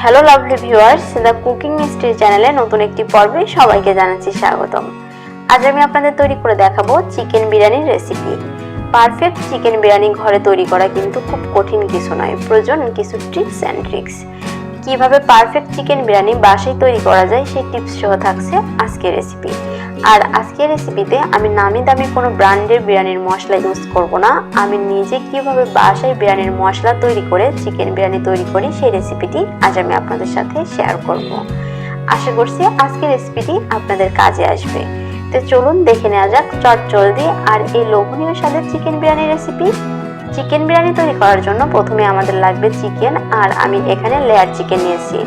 Hello lovely viewers, the cooking mystery চ্যানেলে নতুন একটি পর্বে সবাইকে জানাচ্ছি স্বাগতম। আজ আমি আপনাদের তৈরি করে দেখাবো চিকেন বিরিয়ানির রেসিপি। পারফেক্ট চিকেন বিরিয়ানি ঘরে তৈরি করা কিন্তু খুব কঠিন কিছু নয়, প্রয়োজন কিছু টিপস অ্যান্ড ট্রিক্স। কিভাবে পারফেক্ট চিকেন বিরিয়ানি বাসায় তৈরি করা যায় সেই টিপস সহ থাকছে আজকের রেসিপি। আর আজকের রেসিপিতে আমি নামি দামি কোনো ব্র্যান্ডের বিরিয়ানির মশলা ইউজ করব না। আমি নিজে কিভাবে বাসায় বিরিয়ানির মশলা তৈরি করে চিকেন বিরিয়ানি তৈরি করি সেই রেসিপিটি আজ আমি আপনাদের সাথে শেয়ার করব। আশা করছি আজকের রেসিপিটি আপনাদের কাজে আসবে। তো চলুন দেখে নেওয়া যাক চটজলদি আর এই লোভনীয় স্বাদের chicken biryani recipe. Chicken biryani তৈরি করার জন্য প্রথমে আমাদের লাগবে চিকেন, আর আমি এখানে লেয়ার চিকেন নিয়েছি।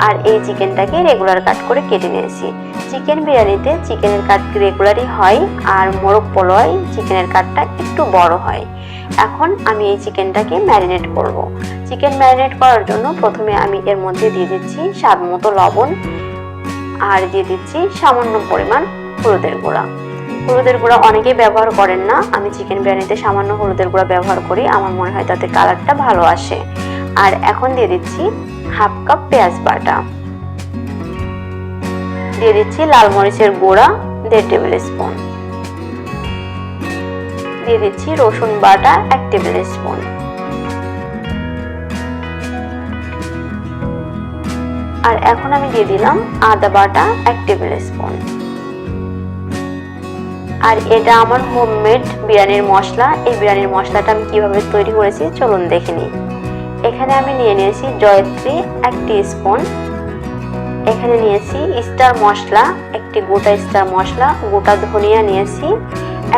আর এই চিকেনটাকে রেগুলার কাট করে কেটে নিয়েছি। চিকেন বিরিয়ানিতে চিকেনের কাট রেগুলারই হয়, আর মোরগ পোলাওয় চিকেনের কাটটা একটু বড় হয়। এখন আমি এই চিকেনটাকে ম্যারিনেট করব। চিকেন ম্যারিনেট করার জন্য প্রথমে আমি এর মধ্যে দিয়ে দিচ্ছি স্বাদ মতো লবণ, আর দিয়ে দিচ্ছি সামান্য পরিমাণ হলুদের গুঁড়া। হলুদের গুঁড়া অনেকেই ব্যবহার করেন না, আমি চিকেন বিরিয়ানিতে সামান্য হলুদের গুঁড়া ব্যবহার করি, আমার মনে হয় তাতে কালারটা ভালো আসে। আর এখন দিয়ে দিচ্ছি হাফ কাপ পেঁয়াজ বাটা, দিয়ে দিচ্ছি লাল মরিচের গুঁড়া 1.5 টেবিল স্পুন, দিয়ে দিচ্ছি রসুন বাটা 1 টেবিল স্পুন, আর এখন আমি দিয়ে দিলাম আদা বাটা 1 টেবিল স্পুন। আর এটা আমার হোমমেড বিরিয়ানির মশলা। এই বিরিয়ানির মশলাটা আমি কিভাবে তৈরি করেছি চলুন দেখে নিই। এখানে আমি নিয়েছি জয়িত্রী 1 টিস্পুন, এখানে নিয়েছি স্টার মশলা, একটি গোটা স্টার মশলা, গোটা ধনিয়া নিয়েছি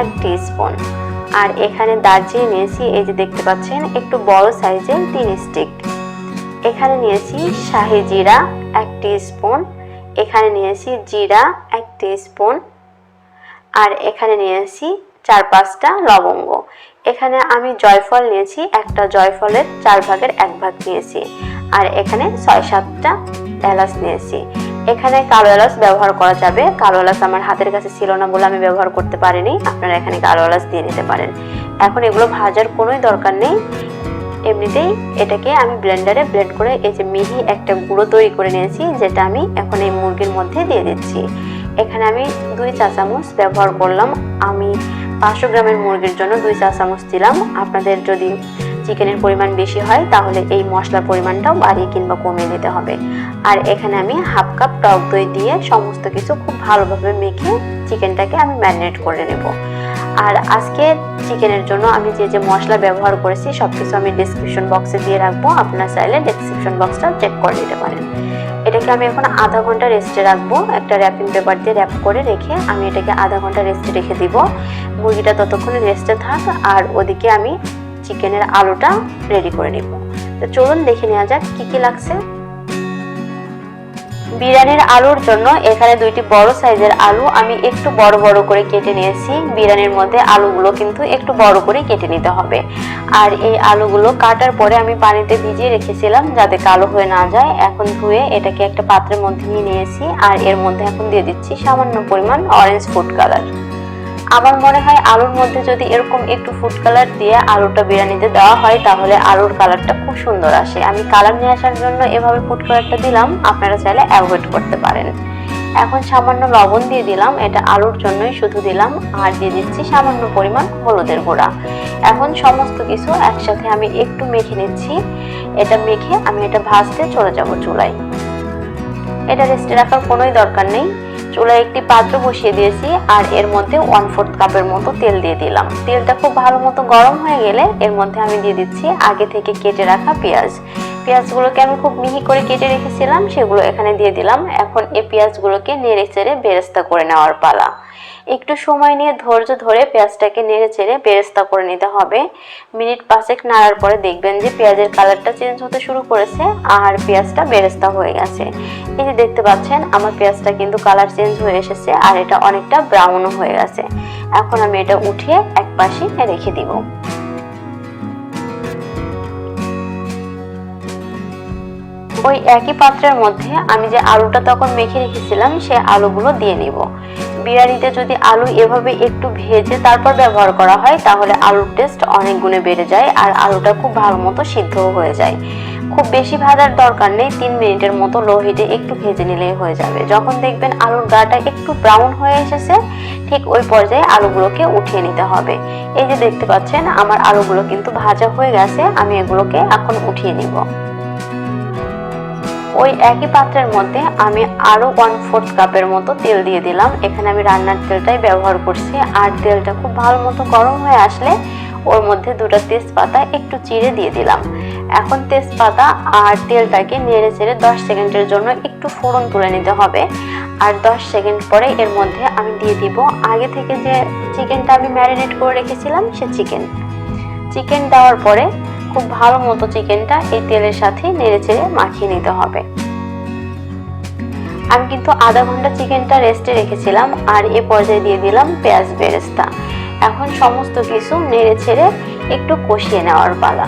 1 টিস্পুন, আর এখানে দারচিনি নিয়েছি, এই যে দেখতে পাচ্ছেন একটু বড় সাইজের 3 স্টিক। এখানে নিয়েছি শাহি জিরা 1 টিস্পুন, এখানে নিয়েছি জিরা 1 টিস্পুন, আর এখানে নিয়েছি 4-5টা লবঙ্গ। এখানে আমি জয়ফল নিয়েছি, একটা জয়ফলের 4 ভাগের 1 ভাগ নিয়েছি, আর এখানে 6-7টা এলাচ নিয়েছি। এখানে কালো এলাচ ব্যবহার করা যাবে, কালো এলাচ আমার হাতের কাছে ছিল না বলে আমি ব্যবহার করতে পারিনি, আপনারা এখানে কালো এলাচ দিয়ে নিতে পারেন। এখন এগুলো ভাজার কোনোই দরকার নেই, এমনিতেই এটাকে আমি ব্লেন্ডারে ব্লেন্ড করে এই যে মিহি একটা গুঁড়ো তৈরি করে নিয়েছি, যেটা আমি এখন এই মুরগির মধ্যে দিয়ে দিচ্ছি। এখানে আমি 2 চা চামচ ব্যবহার করলাম, আমি 500 গ্রামের মুরগির জন্য 2 চা চামচ দিলাম। আপনাদের যদি চিকেনের পরিমাণ বেশি হয় তাহলে এই মশলার পরিমাণটাও বাড়িয়ে কিংবা কমিয়ে দিতে হবে। আর এখানে আমি হাফ কাপ টক দই দিয়ে সমস্ত কিছু খুব ভালোভাবে মেখে চিকেনটাকে আমি ম্যারিনেট করে নেব। আর আজকে চিকেনের জন্য আমি যে যে মশলা ব্যবহার করেছি সবকিছু আমি ডেসক্রিপশন বক্সে দিয়ে রাখবো, আপনারা চাইলে ডেসক্রিপশন বক্সটা চেক করে নিতে পারেন। এটাকে আমি এখন আধা ঘন্টা রেস্টে রাখবো, একটা র্যাপিং পেপার দিয়ে র্যাপ করে রেখে আমি এটাকে আধা ঘন্টা রেস্টে রেখে দিব। মুরগিটা ততক্ষণে রেস্টে থাক, আর ওদিকে আমি চিকেনের আলুটা রেডি করে নিব। তো চলুন দেখে নেওয়া যাক কি কি লাগছে। বিরিয়ানির আলুর জন্য এখানে 2টি বড় সাইজের আলু আমি একটু বড় বড় করে কেটে নিয়েছি। বিরিয়ানির মধ্যে আলুগুলো কিন্তু একটু বড় করে কেটে নিতে হবে। আর এই আলুগুলো কাটার পরে আমি পানিতে ভিজিয়ে রেখেছিলাম যাতে কালো হয়ে না যায়। এখন ধুয়ে এটাকে একটা পাত্রের মধ্যে নিয়ে নিয়েছি, আর এর মধ্যে এখন দিয়ে দিচ্ছি সামান্য পরিমাণ অরেঞ্জ ফুড কালার। আমার মনে হয় আলুর মধ্যে যদি এরকম একটু ফুড কালার দিয়ে আলুটা বিরিয়ানিতে দেওয়া হয় তাহলে আলুর কালারটা খুব সুন্দর আসে। আমি কালার নিয়ে আসার জন্য এভাবে ফুড কালারটা দিলাম, আপনারা চাইলে অ্যাভয়েড করতে পারেন। এখন সামান্য লবণ দিয়ে দিলাম, এটা আলুর জন্যই শুধু দিলাম, আর দিয়ে দিচ্ছি সামান্য পরিমাণ হলুদের গুঁড়া। এখন সমস্ত কিছু একসাথে আমি একটু মেখে নিচ্ছি। এটা মেখে আমি এটা ভাজতে চলে যাব চুলায়। এটা রেস্টে রাখার কোনোই দরকার নেই। চুলায় একটি পাত্র বসিয়ে দিয়েছি, আর এর মধ্যে 1/4 কাপের মতো তেল দিয়ে দিলাম। তেলটা খুব ভালো মতো গরম হয়ে গেলে এর মধ্যে আমি দিয়ে দিচ্ছি আগে থেকে কেটে রাখা পেঁয়াজ। পেঁয়াজগুলোকে আমি খুব মিহি করে কেটে রেখেছিলাম, সেগুলো এখানে দিয়ে দিলাম। এখন এই পেঁয়াজগুলোকে নেড়ে চেড়ে বেরেস্তা করে নেওয়ার পালা। একটু সময় নিয়ে ধৈর্য ধরে পেঁয়াজটাকে নেড়ে চেড়ে বেরেস্তা করে নিতে হবে। মিনিট 5 নাড়ার পরে দেখবেন যে পেঁয়াজের কালারটা চেঞ্জ হতে শুরু করেছে আর পেঁয়াজটা বেরেস্তা হয়ে গেছে। এই যে দেখতে পাচ্ছেন আমার পেঁয়াজটা কিন্তু কালার চেঞ্জ হয়ে এসেছে, আর এটা অনেকটা ব্রাউনও হয়ে গেছে। এখন আমি এটা উঠিয়ে এক পাশে রেখে দিব। ওই একই পাত্রের মধ্যে আমি যে আলুটা তখন মেখে রেখেছিলাম সে আলুগুলো দিয়ে নিব। বিরিয়ানিতে যদি আলু এভাবে একটু ভেজে তারপর ব্যবহার করা হয় তাহলে আলুর টেস্ট অনেক গুণে বেড়ে যায়, আর আলুটা খুব ভালো মতো সিদ্ধ হয়ে যায়। খুব বেশি ভাজার দরকার নেই, 3 মিনিটের মতো লো হিটে একটু ভেজে নিলেই হয়ে যাবে। যখন দেখবেন আলুর গাটা একটু ব্রাউন হয়ে এসেছে, ঠিক ওই পর্যায়ে আলুগুলোকে উঠিয়ে নিতে হবে। এই যে দেখতে পাচ্ছেন আমার আলুগুলো কিন্তু ভাজা হয়ে গেছে, আমি এগুলোকে এখন উঠিয়ে নিব। ওই একই পাত্রের মধ্যে আমি আরো 1/4 কাপের মতো তেল দিয়ে দিলাম। এখানে আমি রান্নার তেলটাই ব্যবহার করছি। আর তেলটা খুব ভালো মতো গরম হয়ে আসলে ওর মধ্যে 2টা তেজপাতা একটু চিড়ে দিয়ে দিলাম। এখন তেজপাতা আর তেলটাকে নেড়ে চেড়ে 10 সেকেন্ডের জন্য একটু ফোড়ন তুলে নিতে হবে। আর 10 সেকেন্ড পরে এর মধ্যে আমি দিয়ে দিব আগে থেকে যে চিকেনটা আমি ম্যারিনেট করে রেখেছিলাম সে চিকেন দেওয়ার পরে খুব ভালো মতো চিকেনটা এই তেলের সাথে নেড়ে চেড়ে মাখিয়ে নিতে হবে। আমি কিন্তু আধা ঘন্টা চিকেনটা রেস্টে রেখেছিলাম। আর এ পর্যায়ে দিয়ে দিলাম পেঁয়াজ বেরেস্তা। এখন সমস্ত কিছু নেড়ে ছেড়ে একটু কষিয়ে নেওয়ার পালা।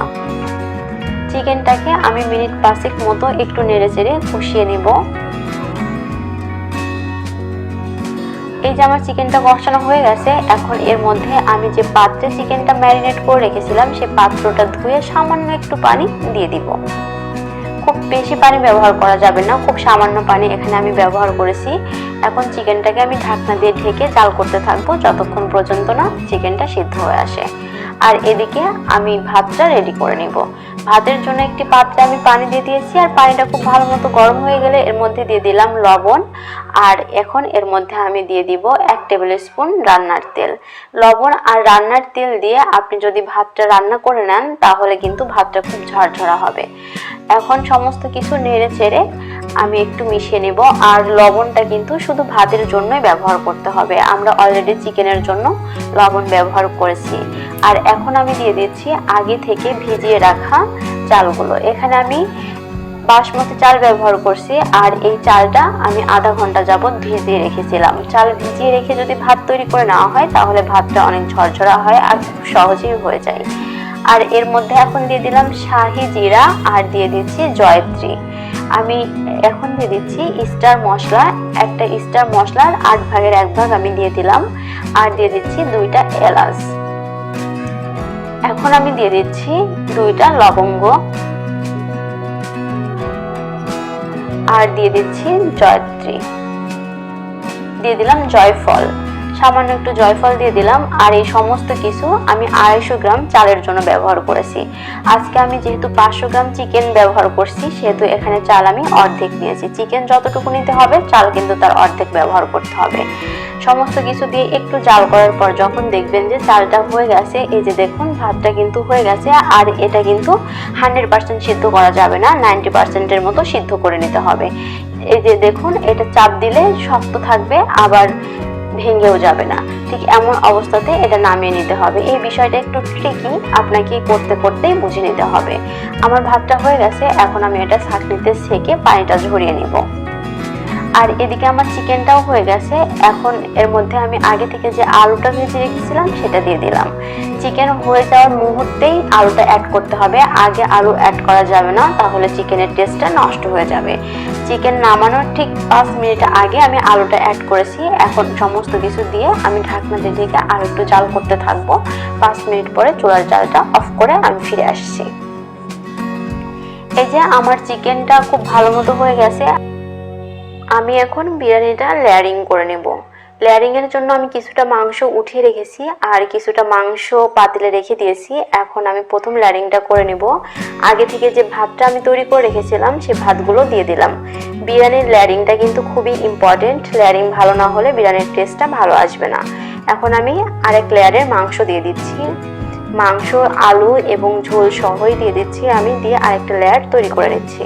চিকেনটাকে আমি মিনিট 5 মতো একটু নেড়ে চেড়ে কষিয়ে নিব। এই যে আমার চিকেনটা কষানো হয়ে গেছে, এখন এর মধ্যে আমি যে পাত্রে চিকেনটা ম্যারিনেট করে রেখেছিলাম সে পাত্রটা ধুয়ে সামান্য একটু পানি দিয়ে দিব। খুব বেশি পানি ব্যবহার করা যাবে না, খুব সামান্য পানি এখানে আমি ব্যবহার করেছি। এখন চিকেনটাকে আমি ঢাকনা দিয়ে ঢেকে জাল করতে থাকবো যতক্ষণ পর্যন্ত না চিকেনটা সিদ্ধ হয়ে আসে। আর এদিকে আমি ভাতটা রেডি করে নিব। ভাতের জন্য একটি পাত্রে আমি পানি দিয়ে দিয়েছি। আর পানিটা খুব ভালো মতো গরম হয়ে গেলে এর মধ্যে দিয়ে দিলাম লবণ। আর এখন এর মধ্যে আমি দিয়ে দিব 1 টেবিল স্পুন রান্নার তেল। লবণ আর রান্নার তেল দিয়ে আপনি যদি ভাতটা রান্না করে নেন তাহলে কিন্তু ভাতটা খুব ঝরঝরা হবে। এখন সমস্ত কিছু নেড়ে চেড়ে আমি একটু মিশিয়ে নেব। আর লবণটা কিন্তু শুধু ভাতের জন্যই ব্যবহার করতে হবে, আমরা অলরেডি চিকেনের জন্য লবণ ব্যবহার করেছি। আর এখন আমি দিয়ে দিচ্ছি আগে থেকে ভিজিয়ে রাখা চালগুলো। এখানে আমি বাসমতি চাল ব্যবহার করছি। আর এই চালটা আমি আধা ঘন্টা যাবত ভিজিয়ে রেখেছিলাম। চাল ভিজিয়ে রেখে যদি ভাত তৈরি করে নেওয়া হয় তাহলে ভাতটা অনেক ঝরঝরা হয় আর খুব সহজেই হয়ে যায়। আর এর মধ্যে এখন দিয়ে দিলাম শাহি জিরা আর দিয়ে দিচ্ছি জয়ত্রী। আমি এখন দিয়ে দিচ্ছি স্টার মশলা, একটা স্টার মশলার 8 ভাগের 1 ভাগ আমি দিয়ে দিলাম। আর দিয়ে দিচ্ছি 2টা এলাচ। এখন আমি দিয়ে দিচ্ছি 2টা লবঙ্গ আর দিয়ে দিচ্ছি জয়ত্রী, দিয়ে দিলাম জয়ফল, সামান্য একটু জয়ফল দিয়ে দিলাম। আর এই সমস্ত কিছু আমি 250 গ্রাম চালের জন্য ব্যবহার করেছি। আজকে আমি যেহেতু 500 গ্রাম চিকেন ব্যবহার করছি সেহেতু এখানে চাল আমি অর্ধেক নিয়েছি। চিকেন যতটুকু নিতে হবে চাল কিন্তু তার অর্ধেক ব্যবহার করতে হবে। সমস্ত কিছু দিয়ে একটু জাল করার পর যখন দেখবেন যে চালটা হয়ে গেছে, এই যে দেখুন ভাতটা কিন্তু হয়ে গেছে। আর এটা কিন্তু 100% সিদ্ধ করা যাবে না, 90%-এর মতো সিদ্ধ করে নিতে হবে। এই যে দেখুন এটা চাপ দিলে শক্ত থাকবে আবার ভেঙেও যাবে না, ঠিক এমন অবস্থাতে এটা নামিয়ে নিতে হবে। এই বিষয়টা একটু ট্রিকি, আপনাকে করতে করতেই বুঝে নিতে হবে। আমার ভাতটা হয়ে গেছে, এখন আমি এটা ছাঁকনিতে ছেঁকে পানিটা ঝরিয়ে নিব। আর এদিকে আমার চিকেনটাও হয়ে গেছে। এখন এর মধ্যে আমি আগে থেকে যে আলুটা ভেজে রেখেছিলাম সেটা দিয়ে দিলাম। চিকেন হয়ে যাওয়ার মুহূর্তেই আলুটা অ্যাড করতে হবে, আগে আলু অ্যাড করা যাবে না, তাহলে চিকেনের টেস্টটা নষ্ট হয়ে যাবে। চিকেন নামানোর ঠিক 5 মিনিট আগে আমি আলুটা অ্যাড করেছি। এখন সমস্ত কিছু দিয়ে আমি ঢাকনা দিয়ে ঢেকে আর একটু জাল করতে থাকবো। 5 মিনিট পরে চুলার জালটা অফ করে আমি ফিরে আসছি। এই যে আমার চিকেনটা খুব ভালো মতো হয়ে গেছে। আমি এখন বিরিয়ানিটা লেয়ারিং করে নেব। লেয়ারিং এর জন্য আমি কিছুটা মাংস উঠিয়ে রেখেছি আর কিছুটা মাংস পাতিলে রেখে দিয়েছি। এখন আমি প্রথম লেয়ারিংটা করে নেব। আগে থেকে যে ভাতটা আমি তৈরি করে রেখেছিলাম সেই ভাতগুলো দিয়ে দিলাম। বিরিয়ানির লেয়ারিংটা কিন্তু খুবই ইম্পর্টেন্ট, লেয়ারিং ভালো না হলে বিরিয়ানির টেস্টটা ভালো আসবে না। এখন আমি আরেক লেয়ারের মাংস দিয়ে দিচ্ছি। মাংস, আলু এবং ঝোল সহই দিয়ে দিচ্ছি আমি, দিয়ে আরেকটা লেয়ার তৈরি করে নিচ্ছি।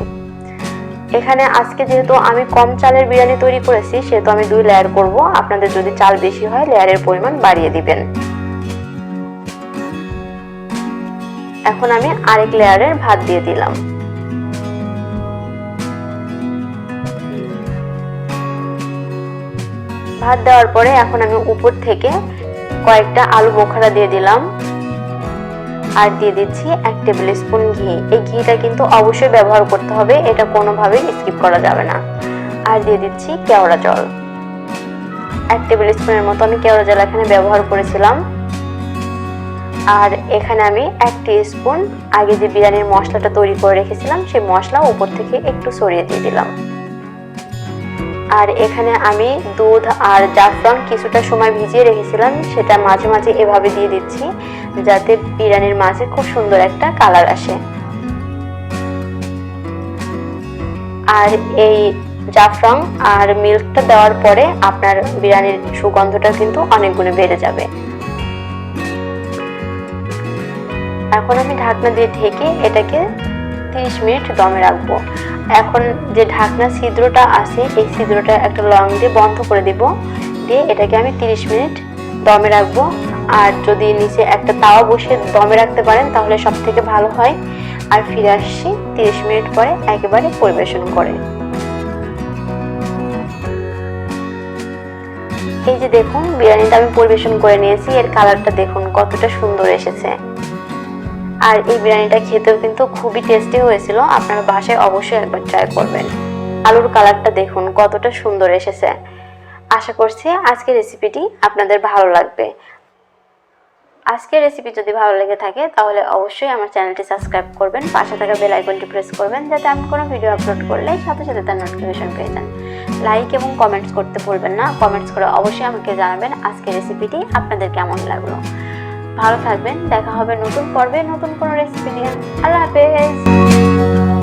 এখানে আজকে যেহেতু আমি কম চালের বিরিয়ানি তৈরি করেছি সেহেতু আমি 2 লেয়ার করব। আপনাদের যদি চাল বেশি হয় লেয়ারের পরিমাণ বাড়িয়ে দিবেন। এখন আমি আরেক লেয়ারের ভাত দিয়ে দিলাম। ভাত দেওয়ার পরে এখন আমি উপর থেকে কয়েকটা আলু বোখারা দিয়ে দিলাম। আর দিয়ে দিচ্ছি 1 টেবিল স্পুন ঘি। এই ঘিটা কিন্তু অবশ্যই ব্যবহার করতে হবে, এটা কোনোভাবেই স্কিপ করা যাবে না। আর দিয়ে দিচ্ছি কেওড়া জল, 1 টেবিল স্পুনের মতো আমি কেওড়া জল এখানে ব্যবহার করেছিলাম। আর এখানে আমি 1 টিস্পুন আগে যে বিরিয়ানির মশলাটা তৈরি করে রেখেছিলাম সেই মশলা উপর থেকে একটু ছড়িয়ে দিয়ে দিলাম। আর এখানে আমি দুধ আর জাফরান কিছুটা সময় ভিজিয়ে রেখেছিলাম, সেটা মাঝে মাঝে এভাবে দিয়ে দিচ্ছি যাতে বিরিয়ানির মাঝে খুব সুন্দর একটা কালার আসে। আর এই জাফরান আর মিল্কটা দেওয়ার পরে আপনার বিরিয়ানির সুগন্ধটা কিন্তু অনেক গুণে বেড়ে যাবে। এখন আমি ঢাকনা দিয়ে ঢেকে এটাকে 30 মিনিট দমে রাখবো। এখন যে ঢাকনা ছিদ্রটা আছে এই ছিদ্রটা একটা লং দিয়ে বন্ধ করে দিব, দিয়ে এটাকে আমি 30 মিনিট দমে রাখবো। আর যদি নিচে একটা তাওয়া বসিয়ে দমে রাখতে পারেন তাহলে সব থেকে ভালো হয়। আর ফিরে আসছি 30 মিনিট পরে একেবারে পরিবেশন করে। এই যে দেখুন বিরিয়ানিটা আমি পরিবেশন করে নিয়েছি, এর কালারটা দেখুন কতটা সুন্দর এসেছে। আর এই বিরিয়ানিটা খেতেও কিন্তু খুবই টেস্টি হয়েছিল, আপনারা বাসায় অবশ্যই একবার ট্রাই করবেন। আলুর কালারটা দেখুন কতটা সুন্দর এসেছে। আশা করছি আজকের রেসিপিটি আপনাদের ভালো লাগবে। আজকের রেসিপি যদি ভালো লেগে থাকে তাহলে অবশ্যই আমার চ্যানেলটি সাবস্ক্রাইব করবেন, পাশে থাকা বেল আইকনটি প্রেস করবেন যাতে আমি কোনো ভিডিও আপলোড করলে সাথে সাথে তার নোটিফিকেশন পেয়ে যান। লাইক এবং কমেন্টস করতে ভুলবেন না, কমেন্টস করে অবশ্যই আমাকে জানাবেন আজকের রেসিপিটি আপনাদের কেমন লাগলো। ভালো থাকবেন, দেখা হবে নতুন পর্বে নতুন কোনো রেসিপি নিয়ে। আল্লাহ হাফেজ।